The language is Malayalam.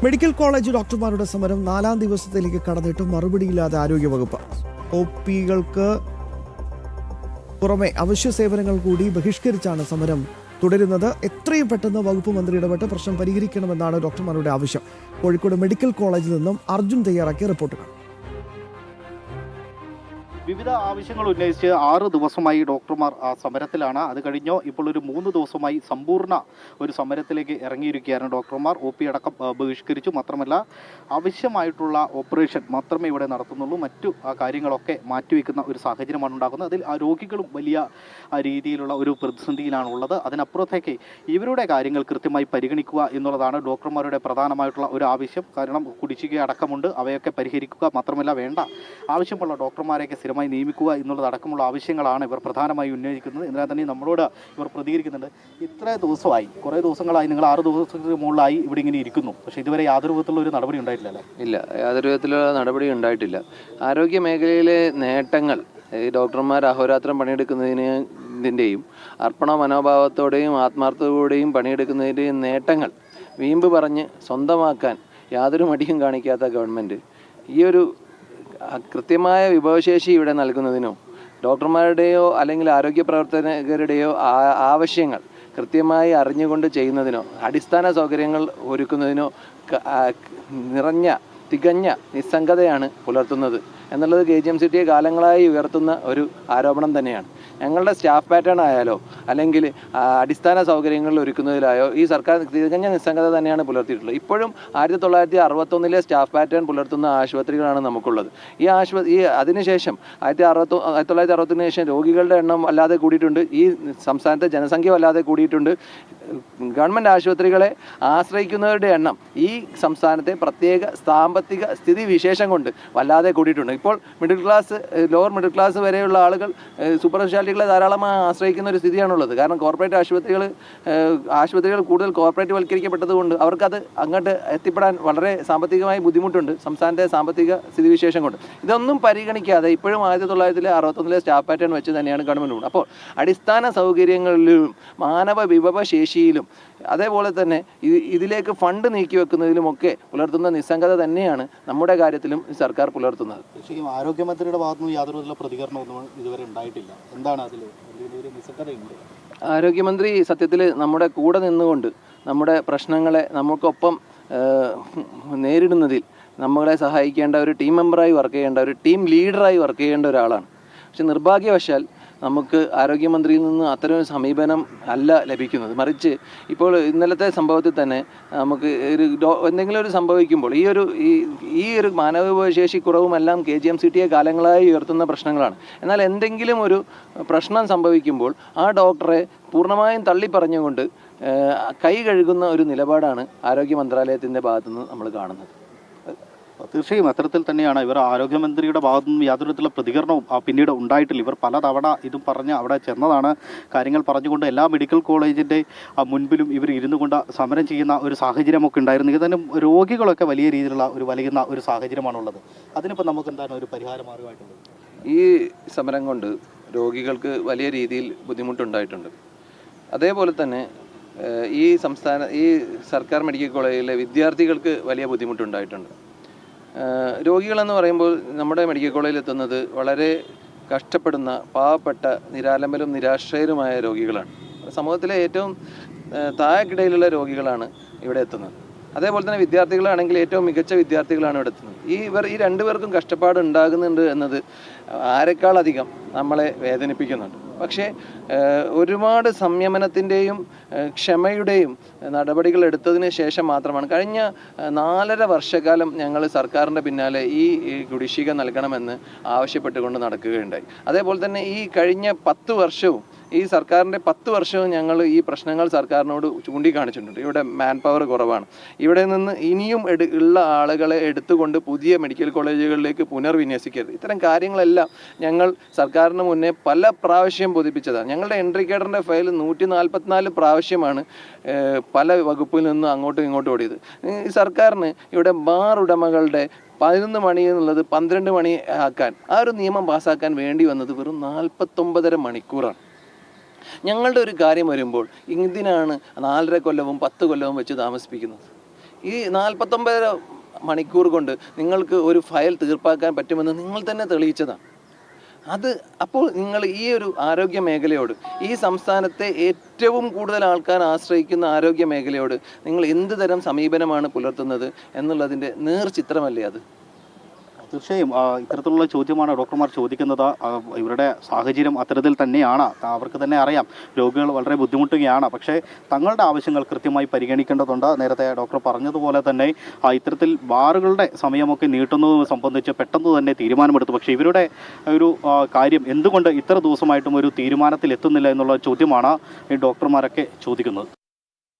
മെഡിക്കൽ കോളേജ് ഡോക്ടർമാരുടെ സമരം 4-ാം ദിവസത്തിലേക്ക് കടന്നിട്ടും മറുപടിയില്ലാതെ ആരോഗ്യവകുപ്പ്. ഒപികൾക്ക് പുറമെ അവശ്യ സേവനങ്ങൾ കൂടി ബഹിഷ്കരിച്ചാണ് സമരം തുടരുന്നത്. എത്രയും പെട്ടെന്ന് വകുപ്പ് മന്ത്രി ഇടപെട്ട് പ്രശ്നം പരിഹരിക്കണമെന്നാണ് ഡോക്ടർമാരുടെ ആവശ്യം. കോഴിക്കോട് മെഡിക്കൽ കോളേജിൽ നിന്നും അർജുൻ തയ്യാറാക്കിയ റിപ്പോർട്ടുകൾ. വിവിധ ആവശ്യങ്ങൾ ഉന്നയിച്ച് 6 ദിവസമായി ഡോക്ടർമാർ സമരത്തിലാണ്. അത് കഴിഞ്ഞോ ഇപ്പോൾ ഒരു 3 ദിവസമായി സമ്പൂർണ്ണ ഒരു സമരത്തിലേക്ക് ഇറങ്ങിയിരിക്കുകയാണ് ഡോക്ടർമാർ. ഒ പി അടക്കം ബഹിഷ്കരിച്ചു. മാത്രമല്ല ആവശ്യമായിട്ടുള്ള ഓപ്പറേഷൻ മാത്രമേ ഇവിടെ നടത്തുന്നുള്ളൂ. മറ്റു കാര്യങ്ങളൊക്കെ മാറ്റിവെക്കുന്ന ഒരു സാഹചര്യമാണ് ഉണ്ടാകുന്നത്. അതിൽ രോഗികളും വലിയ രീതിയിലുള്ള ഒരു പ്രതിസന്ധിയിലാണ് ഉള്ളത്. അതിനപ്പുറത്തേക്ക് ഇവരുടെ കാര്യങ്ങൾ കൃത്യമായി പരിഗണിക്കുക എന്നുള്ളതാണ് ഡോക്ടർമാരുടെ പ്രധാനമായിട്ടുള്ള ഒരു ആവശ്യം. കാരണം കുടിശ്ശിക അടക്കമുണ്ട്, അവയൊക്കെ പരിഹരിക്കുക. മാത്രമല്ല വേണ്ട ആവശ്യമുള്ള ഡോക്ടർമാരെയൊക്കെ സ്ഥിരമായി നിയമിക്കുക എന്നുള്ളതടക്കമുള്ള ആവശ്യങ്ങളാണ് ഇവർ പ്രധാനമായി ഉന്നയിക്കുന്നത്. എന്നാൽ തന്നെ നമ്മളോട് ഇവർ പ്രതികരിക്കുന്നുണ്ട്. ഇത്ര ദിവസമായി, കുറേ ദിവസങ്ങളായി, നിങ്ങൾ 6 ദിവസത്തിന് മുകളിലായി ഇവിടെ ഇങ്ങനെ ഇരിക്കുന്നു. പക്ഷേ ഇതുവരെ യാതൊരു വിധത്തിലുള്ള ഒരു നടപടി ഉണ്ടായിട്ടില്ല. ഇല്ല, യാതൊരു വിധത്തിലുള്ള നടപടി ഉണ്ടായിട്ടില്ല. ആരോഗ്യ മേഖലയിലെ നേട്ടങ്ങൾ, ഈ ഡോക്ടർമാർ അഹോരാത്രം പണിയെടുക്കുന്നതിൻ്റെയും അർപ്പണ മനോഭാവത്തോടെയും ആത്മാർത്ഥതയോടെയും പണിയെടുക്കുന്നതിൻ്റെയും നേട്ടങ്ങൾ വീമ്പ് പറഞ്ഞ് സ്വന്തമാക്കാൻ യാതൊരു മടിയും കാണിക്കാത്ത ഗവൺമെൻറ് ഈ ഒരു കൃത്യമായ വിഭവശേഷി ഇവിടെ നൽകുന്നതിനോ ഡോക്ടർമാരുടെയോ അല്ലെങ്കിൽ ആരോഗ്യ പ്രവർത്തകരുടെയോ ആവശ്യങ്ങൾ കൃത്യമായി അറിഞ്ഞുകൊണ്ട് ചെയ്യുന്നതിനോ അടിസ്ഥാന സൗകര്യങ്ങൾ ഒരുക്കുന്നതിനോ തികഞ്ഞ നിസ്സംഗതയാണ് പുലർത്തുന്നത് എന്നുള്ളത് KGMCTയെ കാലങ്ങളായി ഉയർത്തുന്ന ഒരു ആരോപണം തന്നെയാണ്. ഞങ്ങളുടെ സ്റ്റാഫ് പാറ്റേൺ ആയാലോ അല്ലെങ്കിൽ അടിസ്ഥാന സൗകര്യങ്ങൾ ഒരുക്കുന്നതിലായോ ഈ സർക്കാർ തികഞ്ഞ നിസ്സംഗത തന്നെയാണ് പുലർത്തിയിട്ടുള്ളത്. ഇപ്പോഴും 1961 സ്റ്റാഫ് പാറ്റേൺ പുലർത്തുന്ന ആശുപത്രികളാണ് നമുക്കുള്ളത്. ഈ അതിനുശേഷം 1961 ശേഷം രോഗികളുടെ എണ്ണം വല്ലാതെ കൂടിയിട്ടുണ്ട്. ഈ സംസ്ഥാനത്തെ ജനസംഖ്യ വല്ലാതെ കൂടിയിട്ടുണ്ട്. ഗവൺമെൻറ് ആശുപത്രികളെ ആശ്രയിക്കുന്നവരുടെ എണ്ണം ഈ സംസ്ഥാനത്തെ പ്രത്യേക സാമ്പത്തിക സ്ഥിതി വിശേഷം കൊണ്ട് വല്ലാതെ കൂടിയിട്ടുണ്ട്. ഇപ്പോൾ ലോവർ മിഡിൽ ക്ലാസ് വരെയുള്ള ആളുകൾ സൂപ്പർ സ്പെഷ്യാലിറ്റികളെ ധാരാളമായി ആശ്രയിക്കുന്ന ഒരു സ്ഥിതിയാണുള്ളത്. കാരണം കോർപ്പറേറ്റ് ആശുപത്രികൾ കൂടുതൽ കോർപ്പറേറ്റ് വൽക്കരിക്കപ്പെട്ടതുകൊണ്ട് അവർക്കത് അങ്ങോട്ട് എത്തിപ്പെടാൻ വളരെ സാമ്പത്തികമായി ബുദ്ധിമുട്ടുണ്ട് സംസ്ഥാനത്തെ സാമ്പത്തിക സ്ഥിതിവിശേഷം കൊണ്ട്. ഇതൊന്നും പരിഗണിക്കാതെ ഇപ്പോഴും 1961 സ്റ്റാഫ് പാറ്റേൺ വെച്ച് തന്നെയാണ് ഗവൺമെൻറ് പോകുന്നത്. അപ്പോൾ അടിസ്ഥാന സൗകര്യങ്ങളിലും മാനവ വിഭവശേഷിയിലും അതേപോലെ തന്നെ ഇതിലേക്ക് ഫണ്ട് നീക്കി വെക്കുന്നതിലുമൊക്കെ പുലർത്തുന്ന നിസ്സംഗത തന്നെയാണ് നമ്മുടെ കാര്യത്തിലും സർക്കാർ പുലർത്തുന്നത്. ആരോഗ്യമന്ത്രിയുടെ ഭാഗത്തുനിന്ന് യാതൊരു വിധത്തിലുള്ള പ്രതികരണമൊന്നും ഇതുവരെ ഉണ്ടായിട്ടില്ല. എന്താണ് അതിൽ ഒരു നിസ്സംഗതയുണ്ട്? ആരോഗ്യമന്ത്രി സത്യത്തിൽ നമ്മുടെ കൂടെ നിന്നുകൊണ്ട് നമ്മുടെ പ്രശ്നങ്ങളെ നമുക്കൊപ്പം നേരിടുന്നതിൽ നമ്മളെ സഹായിക്കേണ്ട ഒരു ടീം മെമ്പറായി വർക്ക് ചെയ്യേണ്ട, ഒരു ടീം ലീഡറായി വർക്ക് ചെയ്യേണ്ട ഒരാളാണ്. പക്ഷെ നിർഭാഗ്യവശാൽ നമുക്ക് ആരോഗ്യമന്ത്രിയിൽ നിന്ന് അത്തരം ഒരു സമീപനം അല്ല ലഭിക്കുന്നത്. മറിച്ച് ഇപ്പോൾ ഇന്നലത്തെ സംഭവത്തിൽ തന്നെ നമുക്ക് എന്തെങ്കിലും ഒരു സംഭവിക്കുമ്പോൾ ഈ ഒരു മാനവവിഭവശേഷി കുറവുമെല്ലാം KGMCTയെ കാലങ്ങളായി ഉയർത്തുന്ന പ്രശ്നങ്ങളാണ്. എന്നാൽ എന്തെങ്കിലും ഒരു പ്രശ്നം സംഭവിക്കുമ്പോൾ ആ ഡോക്ടറെ പൂർണ്ണമായും തള്ളിപ്പറഞ്ഞുകൊണ്ട് കൈ കഴുകുന്ന ഒരു നിലപാടാണ് ആരോഗ്യ മന്ത്രാലയത്തിൻ്റെ ഭാഗത്തുനിന്ന് നമ്മൾ കാണുന്നത്. തീർച്ചയായും അത്തരത്തിൽ തന്നെയാണ്. ഇവർ ആരോഗ്യമന്ത്രിയുടെ ഭാഗത്തു നിന്നും യാതൊരു വിധത്തിലുള്ള പ്രതികരണവും പിന്നീട് ഉണ്ടായിട്ടില്ല. ഇവർ പലതവണ ഇതും പറഞ്ഞ് അവിടെ ചെന്നതാണ്. കാര്യങ്ങൾ പറഞ്ഞുകൊണ്ട് എല്ലാ മെഡിക്കൽ കോളേജിൻ്റെ മുൻപിലും ഇവർ ഇരുന്നു കൊണ്ട് സമരം ചെയ്യുന്ന ഒരു സാഹചര്യമൊക്കെ ഉണ്ടായിരുന്നു. ഇതിനും രോഗികളൊക്കെ വലിയ രീതിയിലുള്ള ഒരു വലിയുന്ന ഒരു സാഹചര്യമാണുള്ളത്. അതിനിപ്പോൾ നമുക്ക് എന്താണ് ഒരു പരിഹാര മാർഗമായിട്ടുള്ളത്? ഈ സമരം കൊണ്ട് രോഗികൾക്ക് വലിയ രീതിയിൽ ബുദ്ധിമുട്ടുണ്ടായിട്ടുണ്ട്. അതേപോലെ തന്നെ ഈ സർക്കാർ മെഡിക്കൽ കോളേജിലെ വിദ്യാർത്ഥികൾക്ക് വലിയ ബുദ്ധിമുട്ടുണ്ടായിട്ടുണ്ട്. രോഗികളെന്ന് പറയുമ്പോൾ നമ്മുടെ മെഡിക്കൽ കോളേജിൽ എത്തുന്നത് വളരെ കഷ്ടപ്പെടുന്ന പാവപ്പെട്ട നിരാലംബരും നിരാശ്രയരുമായ രോഗികളാണ്. സമൂഹത്തിലെ ഏറ്റവും താഴെക്കിടയിലുള്ള രോഗികളാണ് ഇവിടെ എത്തുന്നത്. അതേപോലെ തന്നെ വിദ്യാർത്ഥികളാണെങ്കിൽ ഏറ്റവും മികച്ച വിദ്യാർത്ഥികളാണ് ഇവിടെ എത്തുന്നത്. ഈ രണ്ടുപേർക്കും കഷ്ടപ്പാട് ഉണ്ടാകുന്നുണ്ട് എന്നത് ആരെക്കാളധികം നമ്മളെ വേദനിപ്പിക്കുന്നുണ്ട്. പക്ഷേ ഒരുപാട് സംയമനത്തിൻ്റെയും ക്ഷമയുടെയും നടപടികൾ എടുത്തതിന് ശേഷം മാത്രമാണ് കഴിഞ്ഞ 4.5 വർഷക്കാലം ഞങ്ങൾ സർക്കാരിൻ്റെ പിന്നാലെ ഈ കുടിശ്ശിക നൽകണമെന്ന് ആവശ്യപ്പെട്ടുകൊണ്ട് നടക്കുകയുണ്ടായി. അതേപോലെ തന്നെ ഈ കഴിഞ്ഞ 10 വർഷവും ഈ സർക്കാരിൻ്റെ 10 വർഷവും ഞങ്ങൾ ഈ പ്രശ്നങ്ങൾ സർക്കാരിനോട് ചൂണ്ടിക്കാണിച്ചിട്ടുണ്ട്. ഇവിടെ മാൻ പവർ കുറവാണ്, ഇവിടെ നിന്ന് ഇനിയും ഉള്ള ആളുകളെ എടുത്തുകൊണ്ട് പുതിയ മെഡിക്കൽ കോളേജുകളിലേക്ക് പുനർവിന്യസിക്കരുത്. ഇത്തരം കാര്യങ്ങളെല്ലാം ഞങ്ങൾ സർക്കാരിന് മുന്നേ പല പ്രാവശ്യം ബോധിപ്പിച്ചതാണ്. ഞങ്ങളുടെ എൻട്രി കേഡറിൻ്റെ ഫയൽ 144 പ്രാവശ്യമാണ് പല വകുപ്പിൽ നിന്ന് അങ്ങോട്ടും ഇങ്ങോട്ടും ഓടിയത്. ഈ സർക്കാരിന് ഇവിടെ ബാർ ഉടമകളുടെ 11 മണി എന്നുള്ളത് 12 മണി ആക്കാൻ ആ ഒരു നിയമം പാസ്സാക്കാൻ വേണ്ടി വന്നത് വെറും 49.5 മണിക്കൂറാണ്. ഞങ്ങളുടെ ഒരു കാര്യം വരുമ്പോൾ എന്തിനാണ് 4.5 കൊല്ലവും 10 കൊല്ലവും വെച്ച് താമസിപ്പിക്കുന്നത്? ഈ 49 മണിക്കൂർ കൊണ്ട് നിങ്ങൾക്ക് ഒരു ഫയൽ തീർപ്പാക്കാൻ പറ്റുമെന്ന് നിങ്ങൾ തന്നെ തെളിയിച്ചതാണ്. അപ്പോൾ നിങ്ങൾ ഈ ഒരു ആരോഗ്യ മേഖലയോട്, ഈ സംസ്ഥാനത്തെ ഏറ്റവും കൂടുതൽ ആൾക്കാർ ആശ്രയിക്കുന്ന ആരോഗ്യ മേഖലയോട് നിങ്ങൾ എന്ത് തരം സമീപനമാണ് പുലർത്തുന്നത് എന്നുള്ളതിൻ്റെ നേർചിത്രമല്ലേ അത്? തീർച്ചയായും ഇത്തരത്തിലുള്ള ചോദ്യമാണ് ഡോക്ടർമാർ ചോദിക്കുന്നത്. ഇവരുടെ സാഹചര്യം അത്തരത്തിൽ തന്നെയാണ്. അവർക്ക് തന്നെ അറിയാം രോഗികൾ വളരെ ബുദ്ധിമുട്ടുകയാണ്. പക്ഷേ തങ്ങളുടെ ആവശ്യങ്ങൾ കൃത്യമായി പരിഗണിക്കേണ്ടതുണ്ട്. നേരത്തെ ഡോക്ടർ പറഞ്ഞതുപോലെ തന്നെ ഇത്തരത്തിൽ ബാറുകളുടെ സമയമൊക്കെ നീട്ടുന്നത് സംബന്ധിച്ച് പെട്ടെന്ന് തന്നെ തീരുമാനമെടുത്തു. പക്ഷേ ഇവരുടെ ഒരു കാര്യം എന്തുകൊണ്ട് ഇത്ര ദിവസമായിട്ടും ഒരു തീരുമാനത്തിൽ എത്തുന്നില്ല എന്നുള്ള ചോദ്യമാണ് ഈ ഡോക്ടർമാരൊക്കെ ചോദിക്കുന്നത്.